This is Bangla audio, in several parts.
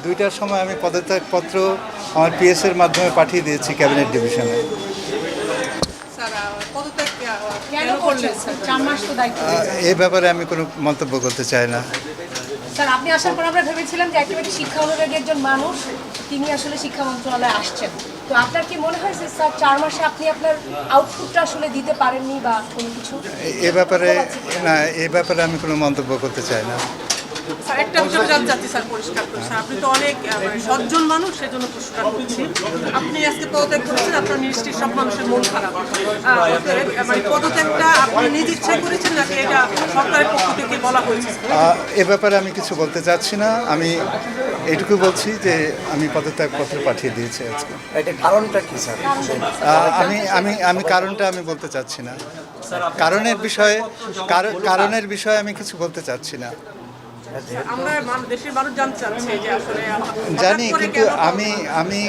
2টার সময় আমি পদত্যাগপত্র আমার পিএসের মাধ্যমে পাঠিয়ে দিয়েছি ক্যাবিনেট ডিভিশনে। স্যার পদত্যাগ কেন করলেন স্যার? 4 মাস তো দায়িত্ব দিয়েছেন। এ ব্যাপারে আমি কোনো মন্তব্য করতে চাই না। স্যার আপনি আসার পর আমরা ভেবেছিলাম যে একেবারে শিক্ষা বিভাগের একজন মানুষ তিনি আসলে শিক্ষা মন্ত্রণালয়ে আসছেন, তো আপনার কি মনে হয় যে স্যার 4 মাসে আপনি আপনার আউটপুটটা আসলে দিতে পারেননি বা কোনো কিছু? এ ব্যাপারে আমি কোনো মন্তব্য করতে চাই না। স্যার একটা বিষয় জানতে চাচ্ছি স্যার পরিষ্কার করে স্যার, আপনি তো অনেক সজ্জন মানুষ, সেজন্য প্রশ্নটা করছি। আপনি আজকে পদত্যাগ করেছেন, আপনার নিশ্চয়ই সব মানুষের মন খারাপ। মানে পদত্যাগটা আপনি নিজ ইচ্ছায় করেছেন নাকি এটা সরকারের পক্ষ থেকে বলা হয়েছে? এ ব্যাপারে আমি কিছু বলতে চাচ্ছি না। আমি এটুকু বলছি যে আমি পদত্যাগপত্র পাঠিয়ে দিয়েছি আজকে। এটা কারণটা কি স্যার? আমি কারণটা আমি বলতে চাচ্ছি না। কারণের বিষয়ে আমি কিছু বলতে চাচ্ছি না। আমরা দেশের মানুষ জানতে চাচ্ছে যে আসলে জানি, কিন্তু আমি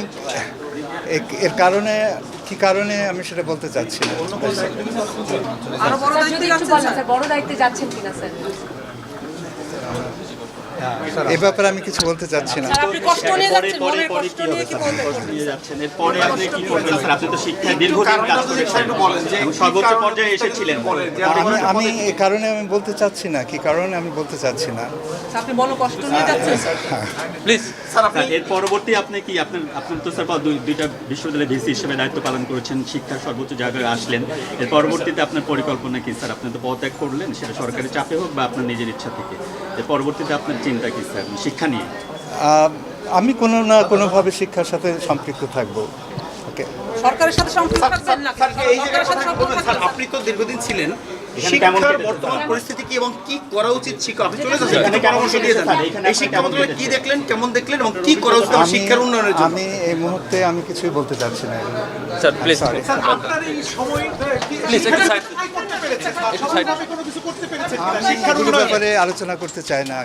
এর কারণে কি কারণে আমি সেটা বলতে চাচ্ছি না। আরো বড় স্যার, দায়িত্বে যদি একটু যাচ্ছেন বলেন স্যার? স্যার, বড় দায়িত্বে যাচ্ছেন কিনা স্যার? এ ব্যাপারে আমি কিছু বলতে চাচ্ছি না। স্যার আপনি কষ্ট নিয়ে যাচ্ছেন, মনের কষ্ট নিয়ে কি বলতে নিয়ে যাচ্ছেন, এরপরে আপনি কি করবেন স্যার? আপনি তো শিক্ষায় দীর্ঘদিন কাজ করেছেন এবং সর্বোচ্চ পর্যায়ে এসেছিলেন। আমি এই কারণে আমি বলতে চাচ্ছি না, কি কারণে আমি বলতে চাচ্ছি না। আপনি মনে কষ্ট নিয়ে যাচ্ছেন স্যার? প্লিজ স্যার, এর পরবর্তী আপনি কি আপনার তো স্যার দুইটা বিশ্ববিদ্যালয়ে ভিসি হিসেবে দায়িত্ব পালন করেছেন, শিক্ষার সর্বোচ্চ জায়গায় আসলেন, এর পরবর্তীতে আপনার পরিকল্পনা কি স্যার? আপনি তো পদত্যাগ করলেন, সেটা সরকারি চাপে হোক বা আপনার নিজের ইচ্ছা থেকে, এর পরবর্তীতে আপনার চিন্তা কি স্যার শিক্ষা নিয়ে? আমি কোনো না কোনোভাবে শিক্ষার সাথে সম্পৃক্ত থাকবো। ওকে, সরকারের সাথে সম্পর্ক থাকবেন না? সরকারের সাথে সম্পর্ক থাকবেন না? আপনি তো দীর্ঘদিন ছিলেন, এখানে কেমন শিক্ষার কেটেছে বর্তমান স্যার? পরিস্থিতি কি এবং কি করা উচিত শিক্ষা আপনি চলে যাচ্ছেন, এখানে কেমন পরামর্শ দিয়ে দেন। কেটেছে? এখানে এই শিক্ষা মন্ত্রণালয় কি কেটেছে? দেখলেন, কেমন দেখলেন এবং কি করা উচিত আমার শিক্ষার উন্নয়নের জন্য? আমি এই মুহূর্তে আমি কিছুই বলতে চাচ্ছি না। Sir please Sorry. আপনার এই সময় প্লিজ একটু সাইড করতে পেরেছেন, একটু সাইড কোনো কিছু করতে পেরেছেন আমি এগুলো ব্যাপারে আলোচনা করতে চাই না।